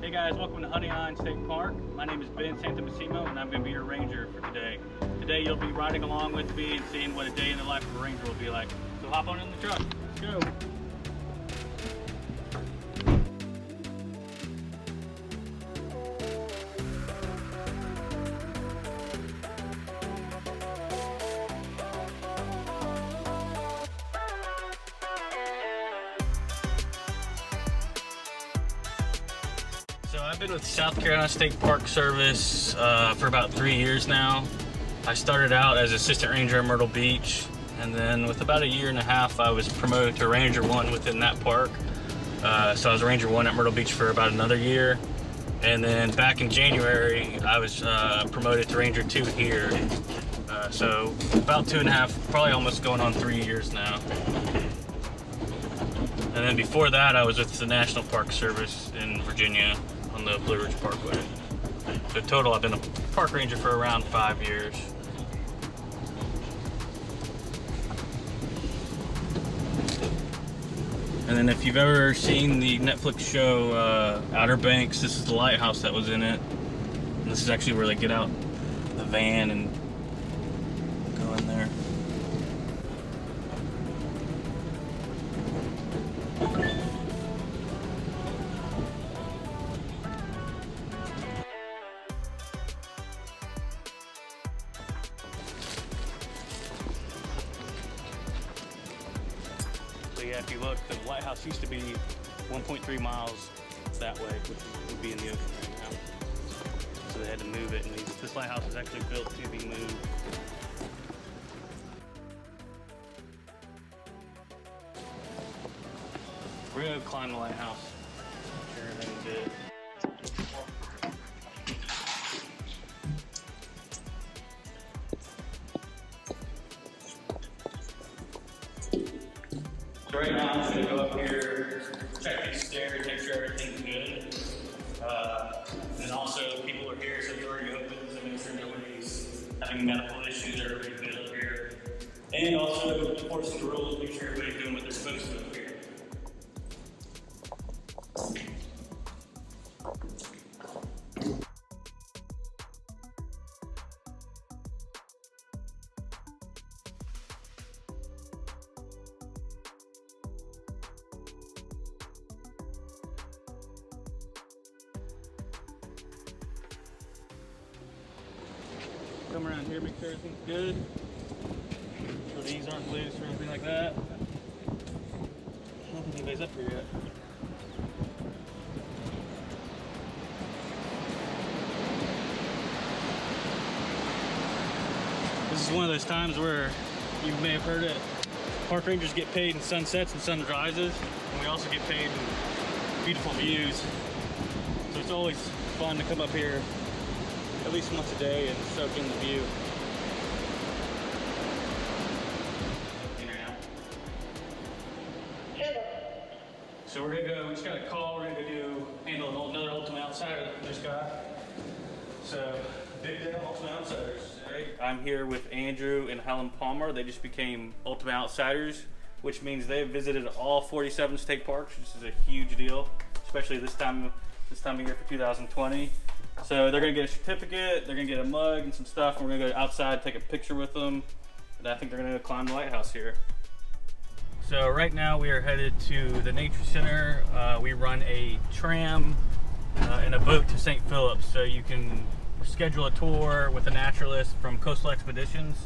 Hey guys, welcome to Honey Island State Park. My name is Ben Santomassimo and I'm going to be your ranger for today. Today you'll be riding along with me and seeing what a day in the life of a ranger will be like. So hop on in the truck, let's go. So I've been with South Carolina State Park Service for about 3 years now. I started out as assistant ranger in Myrtle Beach, and then with about a year and a half I was promoted to Ranger 1 within that park. So I was Ranger 1 at Myrtle Beach for about another year, and then back in January I was promoted to Ranger 2 here. So about 2.5, probably almost going on 3 years now. And then before that I was with the National Park Service in Virginia on the Blue Ridge Parkway. So total I've been a park ranger for around 5 years. And then if you've ever seen the Netflix show Outer Banks, this is the lighthouse that was in it. And this is actually where they get out the van and go in there. Yeah, if you look, the lighthouse used to be 1.3 miles that way, which would be in the ocean right now. So they had to move it, and this lighthouse was actually built to be moved. We're gonna climb the lighthouse. Sure, everything's good. So right now I'm just going to go up here, check these stairs, make sure everything's good. And also people are here, so the door opens and make sure nobody's having medical issues, everybody's good up here. And also enforcing the rules, make sure everybody's doing what they're supposed to up here. Come around here, make sure everything's good. So these aren't loose or anything like that. I don't think anybody's up here yet. This is one of those times where you may have heard it. Park rangers get paid in sunsets and sunrises, and we also get paid in beautiful views. So it's always fun to come up here at least once a day and soak in the view. So we're gonna go, we just got a call, we're gonna go handle another Ultimate Outsider that we just got. So, big day on Ultimate Outsiders. Right? I'm here with Andrew and Helen Palmer. They just became Ultimate Outsiders, which means they've visited all 47 state parks, which is a huge deal, especially this time of year for 2020. So they're gonna get a certificate, they're gonna get a mug and some stuff, and we're gonna go outside, take a picture with them, and I think they're gonna climb the lighthouse here. So right now we are headed to the Nature Center. We run a tram and a boat to St. Phillips, so you can schedule a tour with a naturalist from Coastal Expeditions.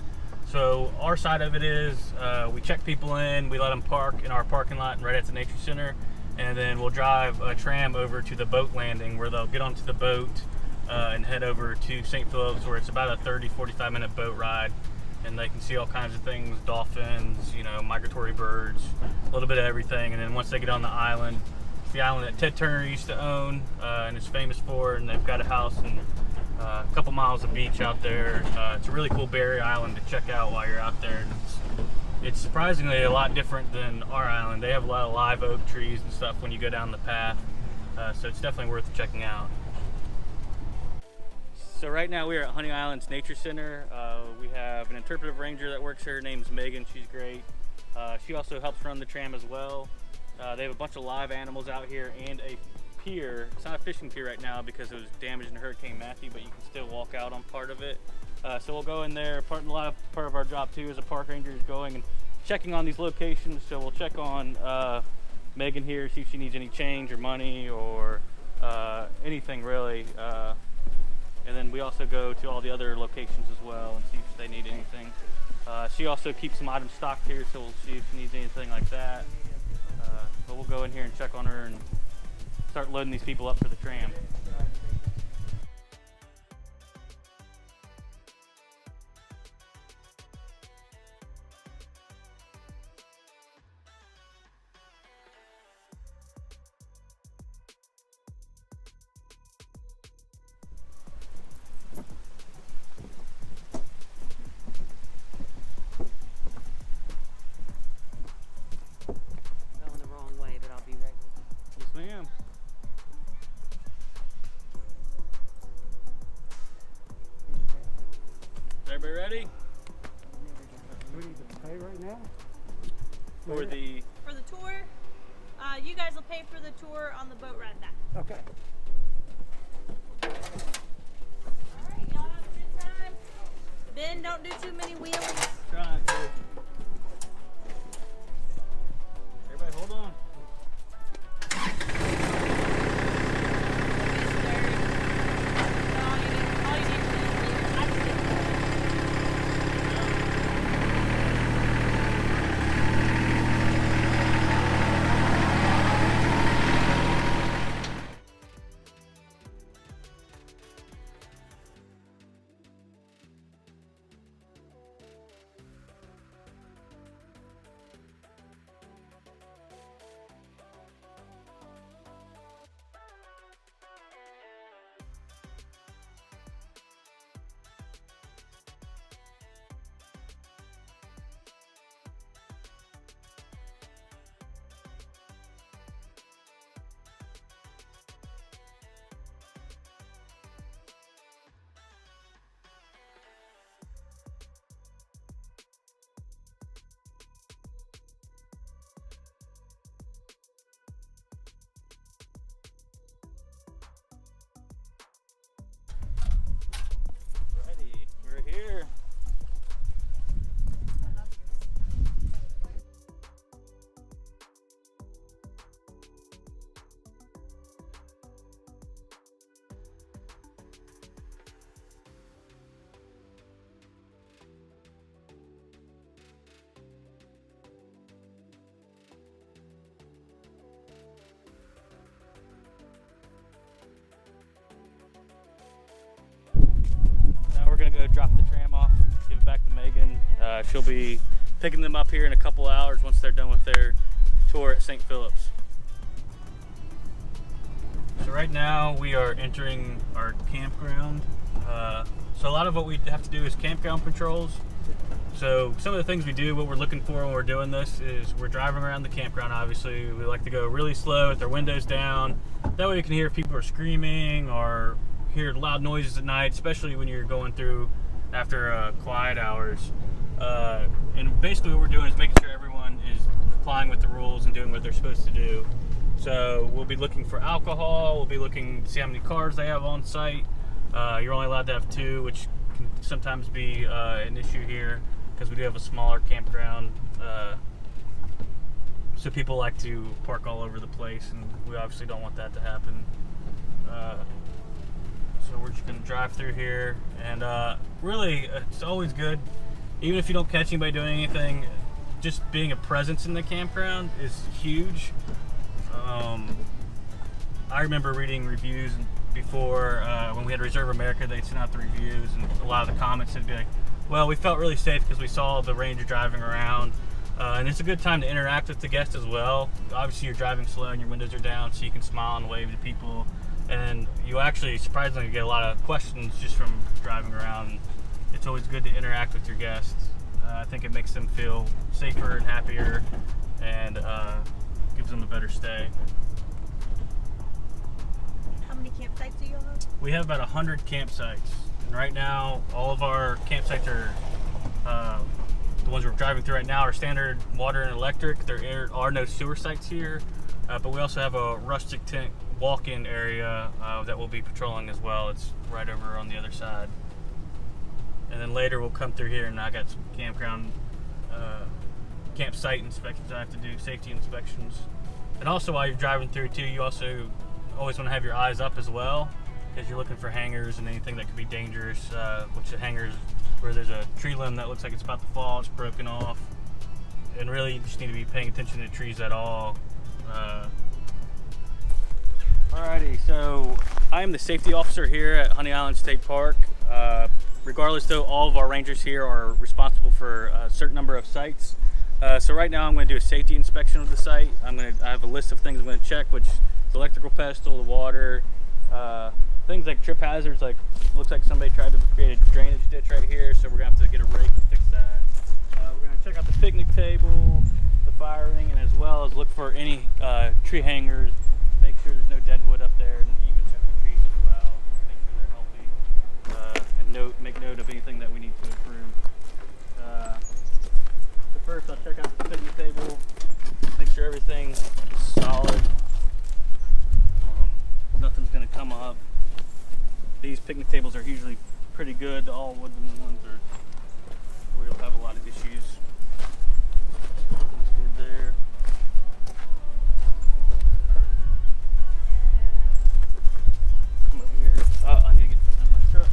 So our side of it is we check people in, we let them park in our parking lot right at the Nature Center, and then we'll drive a tram over to the boat landing where they'll get onto the boat and head over to St. Phillips, where it's about a 30-45 minute boat ride, and they can see all kinds of things, dolphins, you know, migratory birds, a little bit of everything. And then once they get on the island, it's the island that Ted Turner used to own and is famous for, and they've got a house and a couple miles of beach out there. It's a really cool barrier island to check out while you're out there, and it's surprisingly a lot different than our island. They have a lot of live oak trees and stuff when you go down the path, so it's definitely worth checking out. So right now we are at Honey Island's Nature Center. We have an interpretive ranger that works here. Her name's Megan. She's great. She also helps run the tram as well. They have a bunch of live animals out here and a pier. It's not a fishing pier right now because it was damaged in Hurricane Matthew, but you can still walk out on part of it. So we'll go in there. Part of our job too as a park ranger is going and checking on these locations. So we'll check on Megan here, see if she needs any change or money or anything really. And then we also go to all the other locations as well and see if they need anything. She also keeps some items stocked here, so we'll see if she needs anything like that. But we'll go in here and check on her and start loading these people up for the tram. Ma'am. Is everybody ready? We need to pay right now? For the tour, you guys will pay for the tour on the boat ride back. Okay. Alright, y'all have a good time. Ben, don't do too many wheelies. trying to. Everybody hold on. Here. Now we're gonna go drop the tram off, give it back to Megan. She'll be picking them up here in a couple hours once they're done with their tour at St. Philip's. So right now we are entering our campground. So a lot of what we have to do is campground patrols. So some of the things we do, what we're looking for when we're doing this is we're driving around the campground, obviously. We like to go really slow with our windows down. That way you can hear if people are screaming or hear loud noises at night, especially when you're going through after quiet hours. And basically what we're doing is making sure everyone is complying with the rules and doing what they're supposed to do. So we'll be looking for alcohol, we'll be looking to see how many cars they have on site. You're only allowed to have 2, which can sometimes be an issue here because we do have a smaller campground. So people like to park all over the place, and we obviously don't want that to happen. So we're just gonna drive through here, and really it's always good, even if you don't catch anybody doing anything, just being a presence in the campground is huge. I remember reading reviews before when we had Reserve America. They'd send out the reviews, and a lot of the comments would be like, well, we felt really safe because we saw the ranger driving around, and it's a good time to interact with the guests as well. Obviously you're driving slow and your windows are down, so you can smile and wave to people, and you actually surprisingly get a lot of questions just from driving around. It's always good to interact with your guests. I think it makes them feel safer and happier, and gives them a better stay. How many campsites do you have? We have about 100 campsites, and right now all of our campsites are the ones we're driving through right now are standard water and electric. There are no sewer sites here, but we also have a rustic tent walk-in area that we'll be patrolling as well. It's right over on the other side. And then later we'll come through here, and I got some campsite inspections I have to do, safety inspections. And also while you're driving through too, you also always want to have your eyes up as well, because you're looking for hangers and anything that could be dangerous, which the hangers where there's a tree limb that looks like it's about to fall, it's broken off. And really you just need to be paying attention to trees at all. Alrighty, so I am the safety officer here at Honey Island State Park. Regardless though, all of our rangers here are responsible for a certain number of sites. So right now I'm going to do a safety inspection of the site. I have a list of things I'm going to check, which is the electrical pedestal, the water, things like trip hazards, like looks like somebody tried to create a drainage ditch right here, so we're going to have to get a rake to fix that. We're going to check out the picnic table, the fire ring, and as well as look for any tree hangers, make sure there's no dead wood up there, and even check the trees as well, make sure they're healthy, and make note of anything that we need to improve. So first I'll check out the picnic table, make sure everything's solid, nothing's going to come up. These picnic tables are usually pretty good. All wooden ones are where you'll have a lot of issues. Everything's good there. Come over here. Oh, I need to get something in my truck.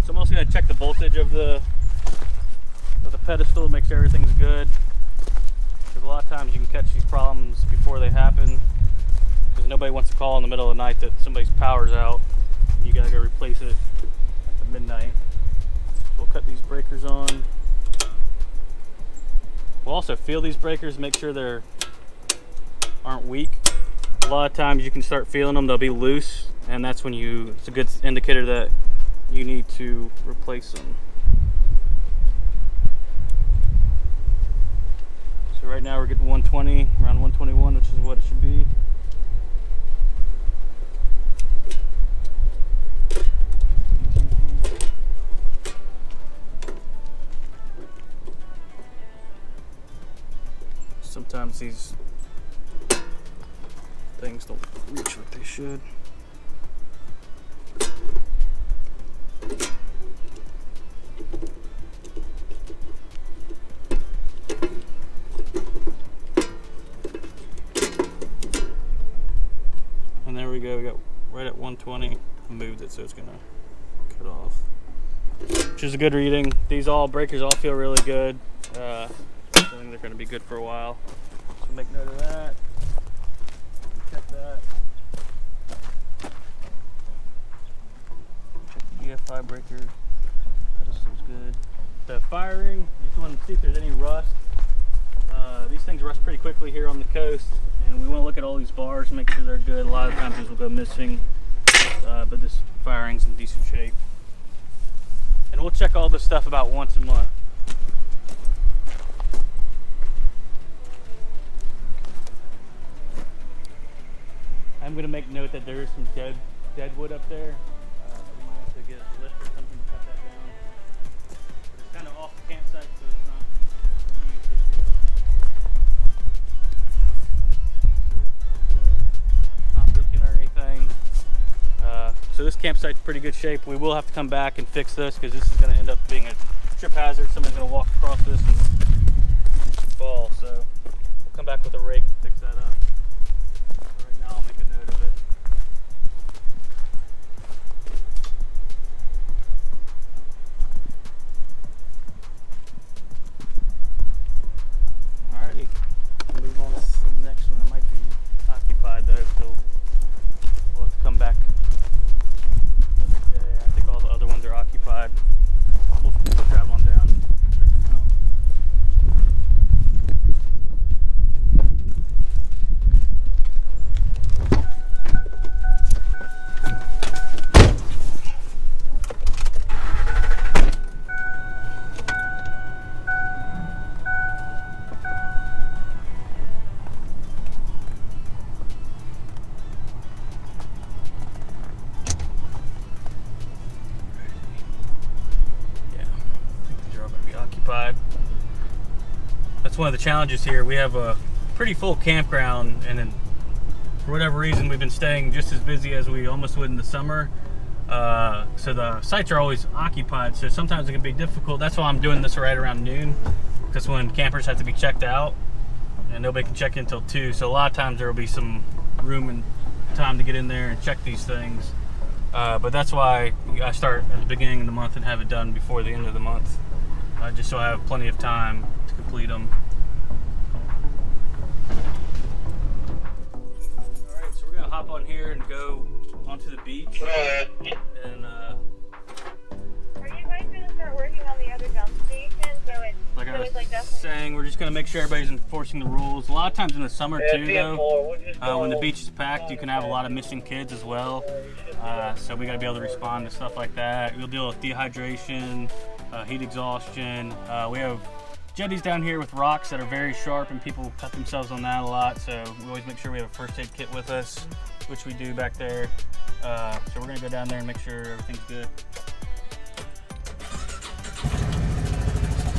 So I'm also going to check the voltage of the pedestal, make sure everything's good. Because a lot of times you can catch these problems before they happen, because nobody wants to call in the middle of the night that somebody's power's out and you got to go replace it at midnight. So we'll cut these breakers on. We'll also feel these breakers, make sure they aren't weak. A lot of times you can start feeling them, they'll be loose, and that's when it's a good indicator that you need to replace them. So right now we're getting 120, around 121, which is what it should be. Sometimes these things don't reach what they should. And there we go, we got right at 120. I moved it so it's gonna cut off, which is a good reading. These breakers all feel really good. I think they're gonna be good for a while. So make note of that. Check that. Check the EFI breaker. Pedestal's good. The firing, you just want to see if there's any rust. These things rust pretty quickly here on the coast, and we want to look at all these bars and make sure they're good. A lot of times these will go missing, but this firing's in decent shape. And we'll check all this stuff about once a month. I'm going to make note that there is some dead wood up there. We might have to get a lift or something to cut that down. But it's kind of off the campsite, so it's not a huge issue. Not leaking or anything. So this campsite's pretty good shape. We will have to come back and fix this, because this is going to end up being a trip hazard. Somebody's going to walk across this and fall. So we'll come back with a rake and fix that up. Right now I'll make a note of it. Alrighty, move on to the next one. It might be occupied though, so we'll have to come back another day. I think all the other ones are occupied. We'll drive on down, check them out. occupied. That's one of the challenges here. We have a pretty full campground, and then for whatever reason we've been staying just as busy as we almost would in the summer. So the sites are always occupied, so sometimes it can be difficult. That's why I'm doing this right around noon, because when campers have to be checked out, and nobody can check in until 2. So a lot of times there will be some room and time to get in there and check these things. But that's why I start at the beginning of the month and have it done before the end of the month, just so I have plenty of time to complete them. All right, so we're gonna hop on here and go onto the beach. And Are you guys gonna start working on the other dump station? like I was saying, we're just gonna make sure everybody's enforcing the rules. A lot of times in the summer too, though, when the beach is packed, you can have a lot of missing kids as well. So we gotta be able to respond to stuff like that. We'll deal with dehydration, heat exhaustion. We have jetties down here with rocks that are very sharp, and people cut themselves on that a lot. So we always make sure we have a first aid kit with us, which we do back there. So we're gonna go down there and make sure everything's good.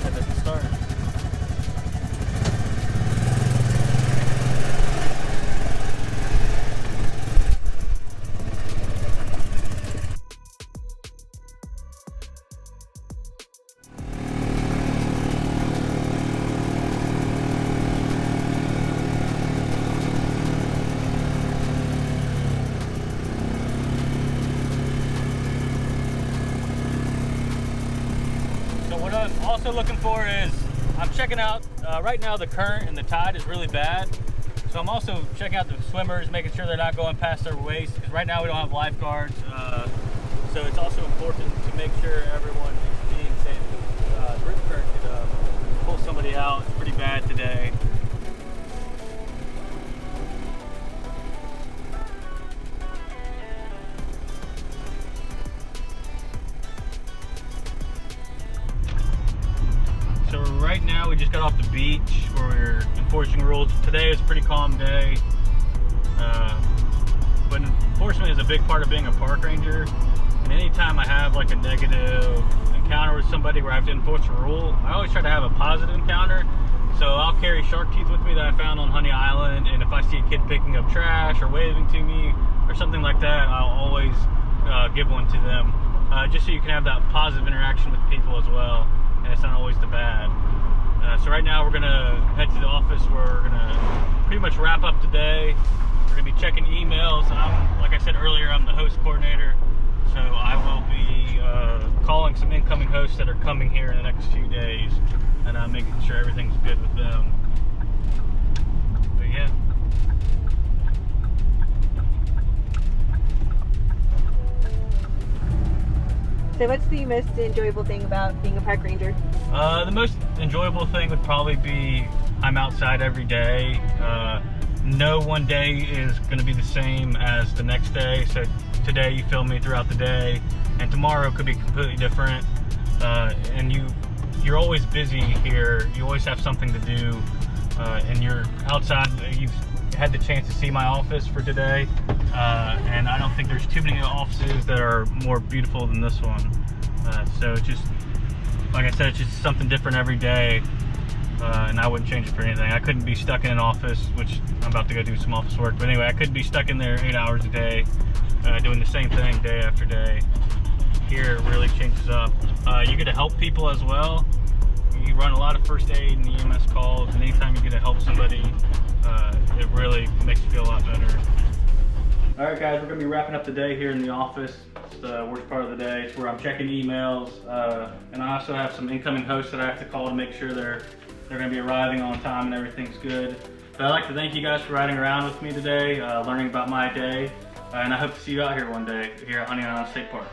Head at the start. What I'm also looking for is, I'm checking out, right now the current and the tide is really bad. So I'm also checking out the swimmers, making sure they're not going past their waist, because right now we don't have lifeguards. So it's also important to make sure everyone is being safe. The rip current could pull somebody out. It's pretty bad today. So right now we just got off the beach where we're enforcing rules. Today is a pretty calm day, but enforcement is a big part of being a park ranger. And anytime I have like a negative encounter with somebody where I have to enforce a rule, I always try to have a positive encounter. So I'll carry shark teeth with me that I found on Honey Island, and if I see a kid picking up trash or waving to me or something like that, I'll always give one to them, just so you can have that positive interaction with people as well, and it's not always the bad. So right now we're gonna head to the office where we're gonna pretty much wrap up today. We're gonna be checking emails. Like I said earlier, I'm the host coordinator, so I will be calling some incoming hosts that are coming here in the next few days, and making sure everything's good with them. But yeah. So what's the most enjoyable thing about being a park ranger? The most enjoyable thing would probably be I'm outside every day. No one day is going to be the same as the next day. So today you film me throughout the day, and tomorrow could be completely different. And you're always busy here. You always have something to do, and you're outside. You've had the chance to see my office for today, and I don't think there's too many offices that are more beautiful than this one. So it's just, like I said, it's just something different every day, and I wouldn't change it for anything. I couldn't be stuck in an office, which I'm about to go do some office work, but anyway, I couldn't be stuck in there 8 hours a day, doing the same thing day after day. Here it really changes up. You get to help people as well. You run a lot of first aid and EMS calls, and anytime you get to help somebody, it really makes you feel a lot better. All right, guys, we're gonna be wrapping up the day here in the office. It's the worst part of the day. It's where I'm checking emails, and I also have some incoming hosts that I have to call to make sure they're gonna be arriving on time and everything's good. But I'd like to thank you guys for riding around with me today, learning about my day, and I hope to see you out here one day here at Honey Island State Park.